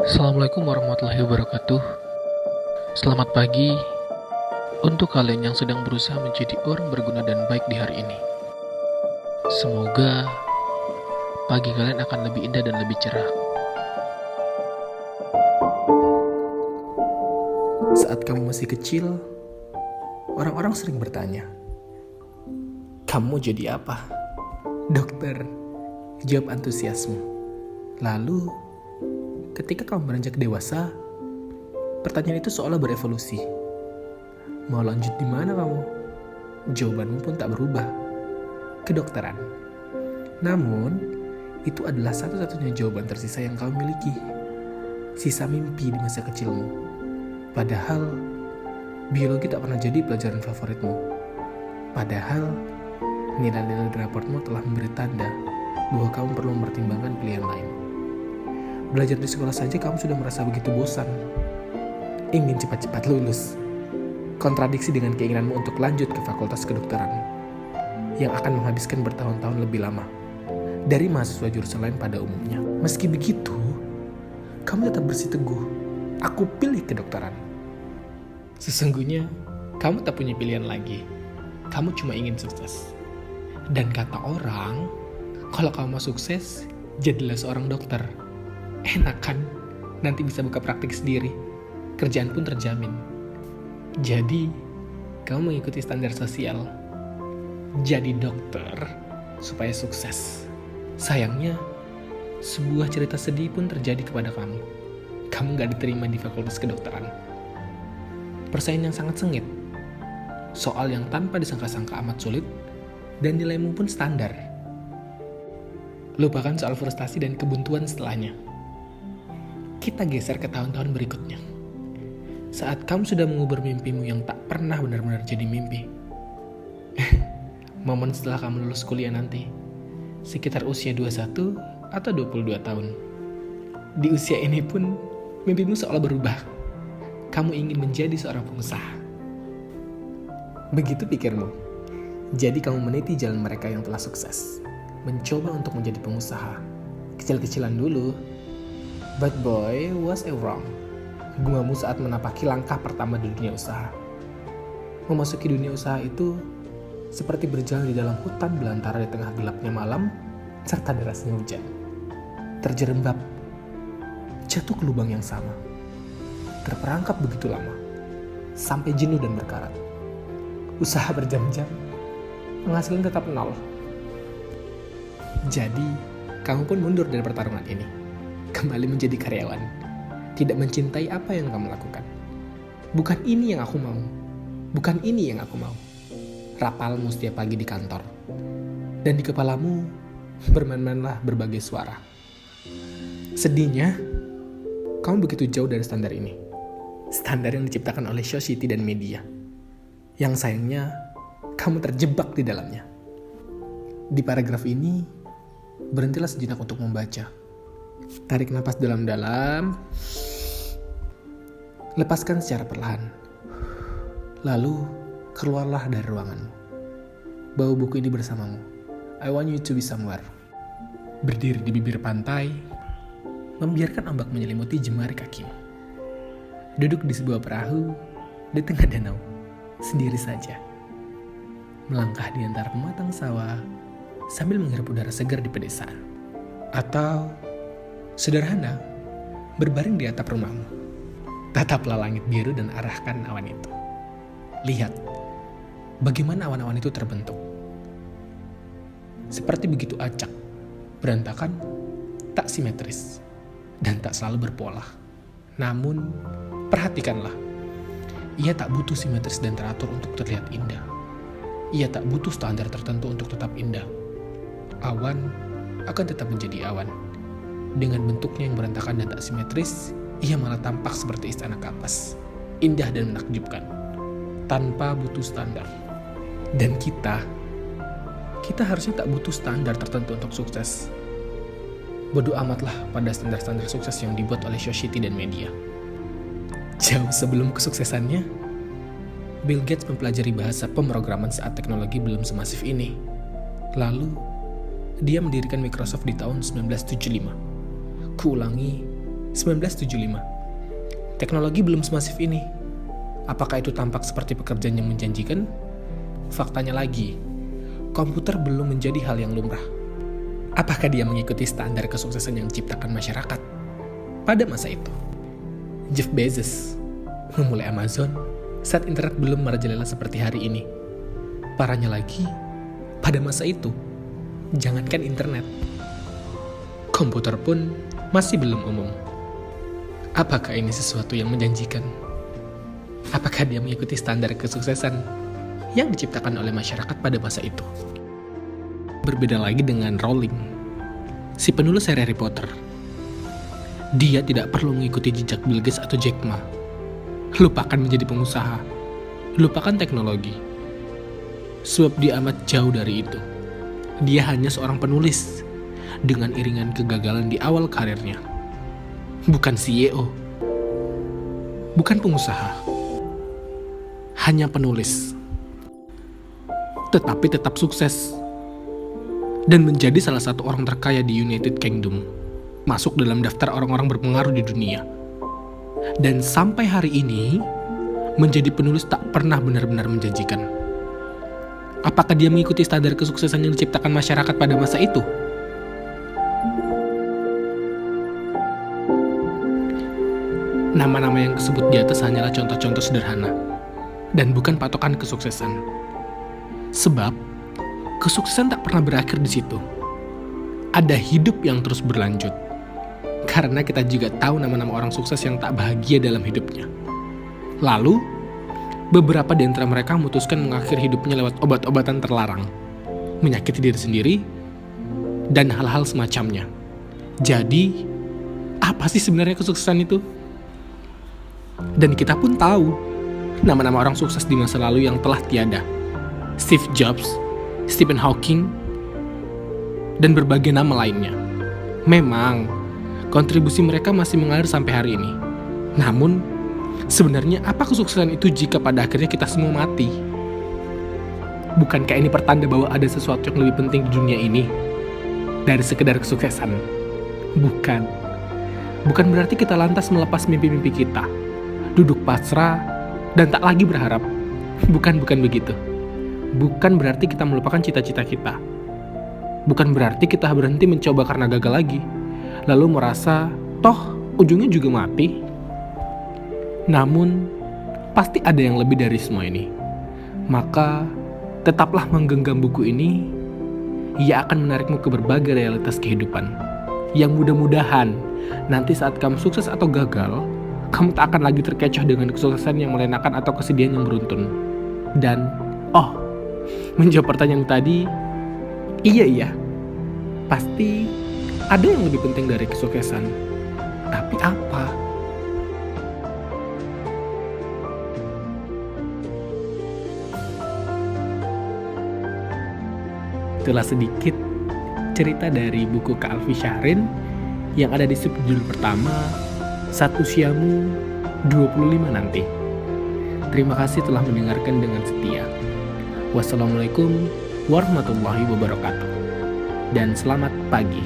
Assalamualaikum warahmatullahi wabarakatuh. Selamat pagi untuk kalian yang sedang berusaha menjadi orang berguna dan baik di hari ini. Semoga pagi kalian akan lebih indah dan lebih cerah. Saat kamu masih kecil, orang-orang sering bertanya, "Kamu mau jadi apa?" "Dokter," jawab antusiasme. Lalu, ketika kamu beranjak dewasa, pertanyaan itu seolah berevolusi. "Mau lanjut di mana kamu?" Jawabanmu pun tak berubah. Kedokteran. Namun, itu adalah satu-satunya jawaban tersisa yang kamu miliki. Sisa mimpi di masa kecilmu. Padahal, biologi tak pernah jadi pelajaran favoritmu. Padahal, nilai-nilai di raportmu telah memberi tanda bahwa kamu perlu mempertimbangkan pilihan lain. Belajar di sekolah saja kamu sudah merasa begitu bosan. Ingin cepat-cepat lulus. Kontradiksi dengan keinginanmu untuk lanjut ke fakultas kedokteran yang akan menghabiskan bertahun-tahun lebih lama dari mahasiswa jurusan lain pada umumnya. Meski begitu, kamu tetap bersiteguh. Aku pilih kedokteran. Sesungguhnya, kamu tak punya pilihan lagi. Kamu cuma ingin sukses. Dan kata orang, kalau kamu mau sukses, jadilah seorang dokter. Enak kan? Nanti bisa buka praktik sendiri. Kerjaan pun terjamin. Jadi, kamu mengikuti standar sosial. Jadi dokter supaya sukses. Sayangnya, sebuah cerita sedih pun terjadi kepada kamu. Kamu gak diterima di fakultas kedokteran. Persaingan yang sangat sengit. Soal yang tanpa disangka-sangka amat sulit, dan nilaimu pun standar. Lupakan soal frustasi dan kebuntuan setelahnya. Kita geser ke tahun-tahun berikutnya. Saat kamu sudah mengubur mimpimu yang tak pernah benar-benar jadi mimpi. Momen setelah kamu lulus kuliah nanti, sekitar usia 21 atau 22 tahun. Di usia ini pun, mimpimu seolah berubah. Kamu ingin menjadi seorang pengusaha. Begitu pikirmu. Jadi kamu meniti jalan mereka yang telah sukses. Mencoba untuk menjadi pengusaha. Kecil-kecilan dulu. But boy, was I wrong? Gumamu saat menapaki langkah pertama di dunia usaha. Memasuki dunia usaha itu seperti berjalan di dalam hutan belantara di tengah gelapnya malam serta derasnya hujan. Terjerembab, jatuh ke lubang yang sama. Terperangkap begitu lama, sampai jenuh dan berkarat. Usaha berjam-jam, penghasilan tetap nol. Jadi, kamu pun mundur dari pertarungan ini. Kembali menjadi karyawan. Tidak mencintai apa yang kamu lakukan. Bukan ini yang aku mau. Bukan ini yang aku mau. Rapalmu setiap pagi di kantor. Dan di kepalamu, bermain-mainlah berbagai suara. Sedihnya, kamu begitu jauh dari standar ini. Standar yang diciptakan oleh society dan media. Yang sayangnya, kamu terjebak di dalamnya. Di paragraf ini, berhentilah sejenak untuk membaca. Tarik napas dalam-dalam. Lepaskan secara perlahan. Lalu, keluarlah dari ruanganmu. Bawa buku ini bersamamu. I want you to be somewhere. Berdiri di bibir pantai, membiarkan ombak menyelimuti jemari kakimu. Duduk di sebuah perahu, di tengah danau, sendiri saja. Melangkah di antara pematang sawah, sambil menghirup udara segar di pedesaan. Atau, sederhana, berbaring di atap rumahmu. Tataplah langit biru dan arahkan awan itu. Lihat, bagaimana awan-awan itu terbentuk. Seperti begitu acak, berantakan, tak simetris, dan tak selalu berpola. Namun, perhatikanlah. Ia tak butuh simetris dan teratur untuk terlihat indah. Ia tak butuh standar tertentu untuk tetap indah. Awan akan tetap menjadi awan. Dengan bentuknya yang berantakan dan tak simetris, ia malah tampak seperti istana kapas. Indah dan menakjubkan. Tanpa butuh standar. Dan kita harusnya tak butuh standar tertentu untuk sukses. Bodoh amatlah pada standar-standar sukses yang dibuat oleh society dan media. Jauh sebelum kesuksesannya, Bill Gates mempelajari bahasa pemrograman saat teknologi belum semasif ini. Lalu, dia mendirikan Microsoft di tahun 1975. Kuulangi, 1975. Teknologi belum semasif ini. Apakah itu tampak seperti pekerjaan yang menjanjikan? Faktanya lagi, komputer belum menjadi hal yang lumrah. Apakah dia mengikuti standar kesuksesan yang diciptakan masyarakat? Pada masa itu, Jeff Bezos memulai Amazon saat internet belum merajalela seperti hari ini. Parahnya lagi, pada masa itu, jangankan internet, komputer pun masih belum umum. Apakah ini sesuatu yang menjanjikan? Apakah dia mengikuti standar kesuksesan yang diciptakan oleh masyarakat pada masa itu? Berbeda lagi dengan Rowling, si penulis seri Harry Potter. Dia tidak perlu mengikuti jejak Bill Gates atau Jack Ma. Lupakan menjadi pengusaha, lupakan teknologi. Sebab dia amat jauh dari itu. Dia hanya seorang penulis dengan iringan kegagalan di awal karirnya. Bukan CEO, bukan pengusaha, hanya penulis. Tetapi tetap sukses dan menjadi salah satu orang terkaya di United Kingdom, masuk dalam daftar orang-orang berpengaruh di dunia. Dan sampai hari ini menjadi penulis tak pernah benar-benar menjanjikan. Apakah dia mengikuti standar kesuksesan yang diciptakan masyarakat pada masa itu? Nama-nama yang disebut di atas hanyalah contoh-contoh sederhana dan bukan patokan kesuksesan. Sebab kesuksesan tak pernah berakhir di situ. Ada hidup yang terus berlanjut. Karena kita juga tahu nama-nama orang sukses yang tak bahagia dalam hidupnya. Lalu, beberapa di antara mereka memutuskan mengakhiri hidupnya lewat obat-obatan terlarang, menyakiti diri sendiri, dan hal-hal semacamnya. Jadi, apa sih sebenarnya kesuksesan itu? Dan kita pun tahu nama-nama orang sukses di masa lalu yang telah tiada. Steve Jobs, Stephen Hawking, dan berbagai nama lainnya. Memang, kontribusi mereka masih mengalir sampai hari ini. Namun, sebenarnya apa kesuksesan itu jika pada akhirnya kita semua mati? Bukankah ini pertanda bahwa ada sesuatu yang lebih penting di dunia ini dari sekedar kesuksesan? Bukan. Bukan berarti kita lantas melepas mimpi-mimpi kita, duduk pasrah, dan tak lagi berharap. Bukan begitu. Bukan berarti kita melupakan cita-cita kita. Bukan berarti kita berhenti mencoba karena gagal lagi, lalu merasa, toh ujungnya juga mati. Namun, pasti ada yang lebih dari semua ini. Maka, tetaplah menggenggam buku ini. Ia akan menarikmu ke berbagai realitas kehidupan, yang mudah-mudahan nanti saat kamu sukses atau gagal, kamu tak akan lagi terkecoh dengan kesuksesan yang melenakan atau kesedihan yang beruntun. Dan, menjawab pertanyaan tadi, iya, pasti ada yang lebih penting dari kesuksesan. Tapi apa? Itulah sedikit cerita dari buku Kak Alfi Syahrin yang ada di subjudul pertama, Saat Usiamu 25 Nanti. Terima kasih telah mendengarkan dengan setia. Wassalamualaikum warahmatullahi wabarakatuh. Dan selamat pagi.